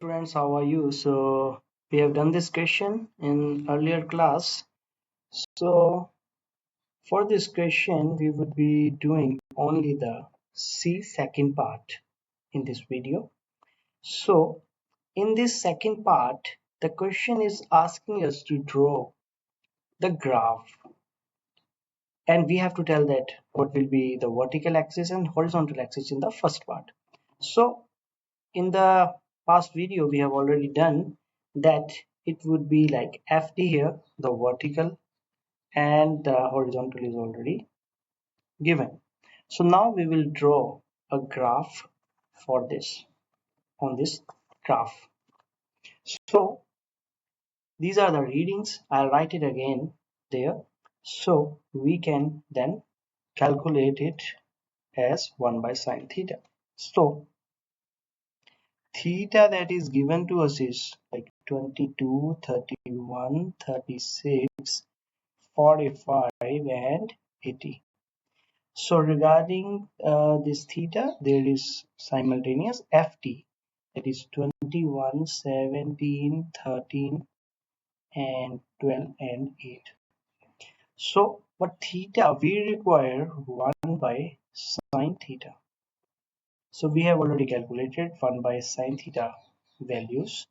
Students, how are you? So we have done this question in earlier class. So for this question, we would be doing only the C second part in this video. So in this second part, the question is asking us to draw the graph, and we have to tell that what will be the vertical axis and horizontal axis in the first part. So in the past video we have already done that it would be like FD here, the vertical, and the horizontal is already given. So now we will draw a graph for this on this graph. So these are the readings. I'll write it again there so we can then calculate it as 1 by sine theta. So theta that is given to us is like 22, 31, 36, 45 and 80. So regarding this theta, there is simultaneous ft, that is 21, 17, 13 and 12 and 8. So but theta we require 1 by sine theta. So we have already calculated 1 by sine theta values.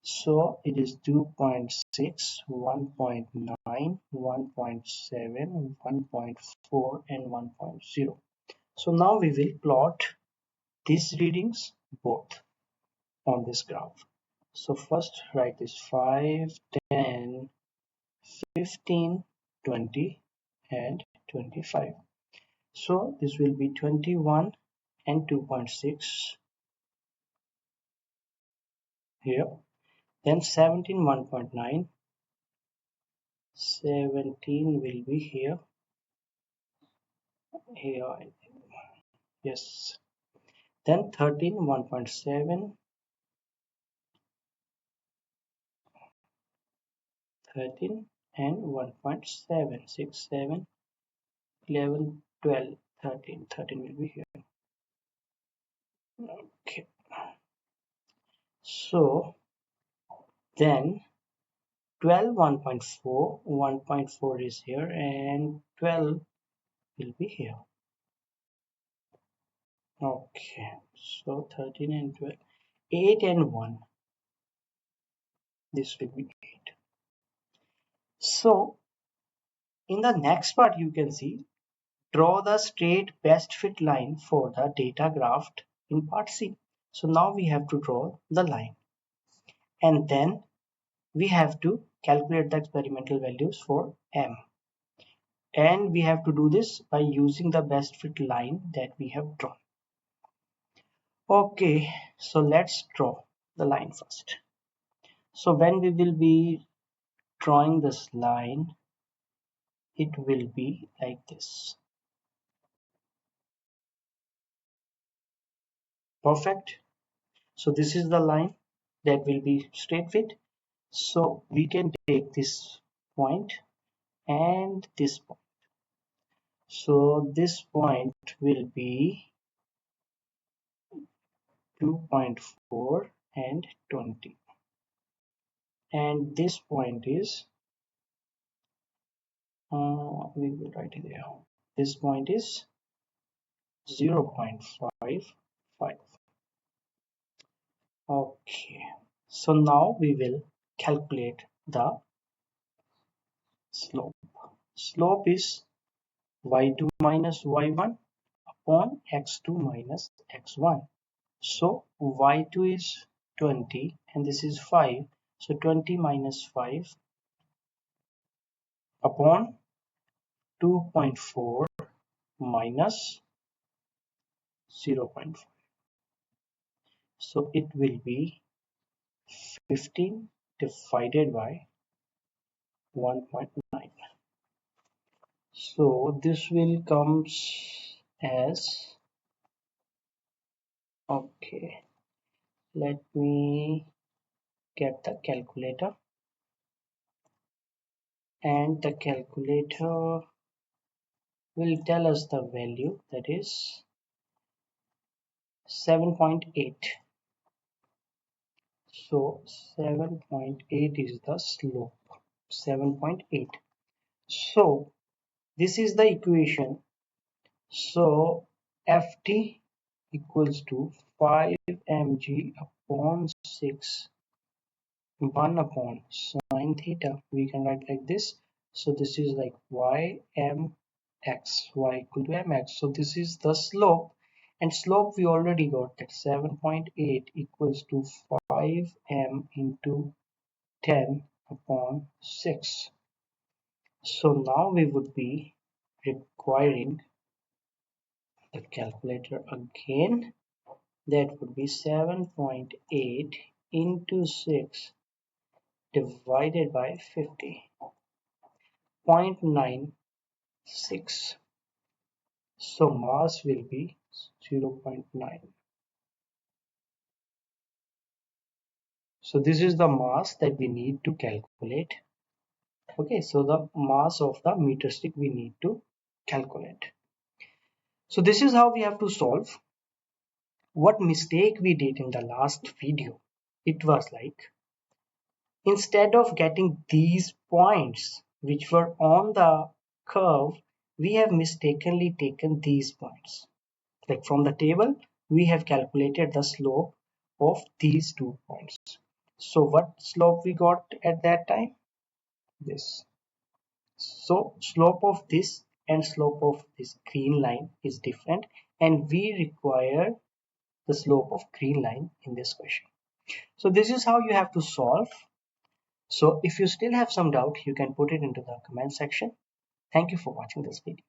So it is 2.6, 1.9, 1.7, 1.4 and 1.0. So now we will plot these readings both on this graph. So first write this 5, 10, 15, 20 and 25. So this will be 21 and 2.6 here. Then 17, 1.9. 17 will be here. I think. Yes. Then 13, 1.7, 13 and 1.7, 6, 7, 11, 12, 13. 13 will be here. Okay. So then 12, 1.4, 1.4 is here and 12 will be here. Okay. So 13 and 12. 8 and 1. This will be 8. So in the next part you can see, draw the straight best fit line for the data graph in part C. So now we have to draw the line, and then we have to calculate the experimental values for M, and we have to do this by using the best fit line that we have drawn. Okay, so let's draw the line first. So when we will be drawing this line, it will be like this. Perfect. So this is the line that will be straight fit. So we can take this point and this point. So this point will be 2.4 and 20. And this point is, we will write it there. This point is 0.55. Okay. So now we will calculate the slope. Slope is y2 minus y1 upon x2 minus x1. So y2 is 20 and this is 5. So 20 minus 5 upon 2.4 minus 0.5. So it will be 15 divided by 1.9. So this will comes as, okay, let me get the calculator, and the calculator will tell us the value, that is 7.8. So 7.8 is the slope. 7.8. So this is the equation. So Ft equals to 5 mg upon 6 1 upon sine theta. We can write like this. So this is like y equal to mx. So this is the slope, and slope we already got that 7.8 equals to 5m into 10 upon 6. So now we would be requiring the calculator again. That would be 7.8 into 6 divided by 50. 0.96. So mass will be 0.9. So this is the mass that we need to calculate. Okay, so the mass of the meter stick we need to calculate. So this is how we have to solve. What mistake we did in the last video? It was like, instead of getting these points which were on the curve, we have mistakenly taken these points. Like from the table, we have calculated the slope of these 2 points. So what slope we got at that time? This. So slope of this and slope of this green line is different, and we require the slope of green line in this question. So this is how you have to solve. So if you still have some doubt, you can put it into the comment section. Thank you for watching this video.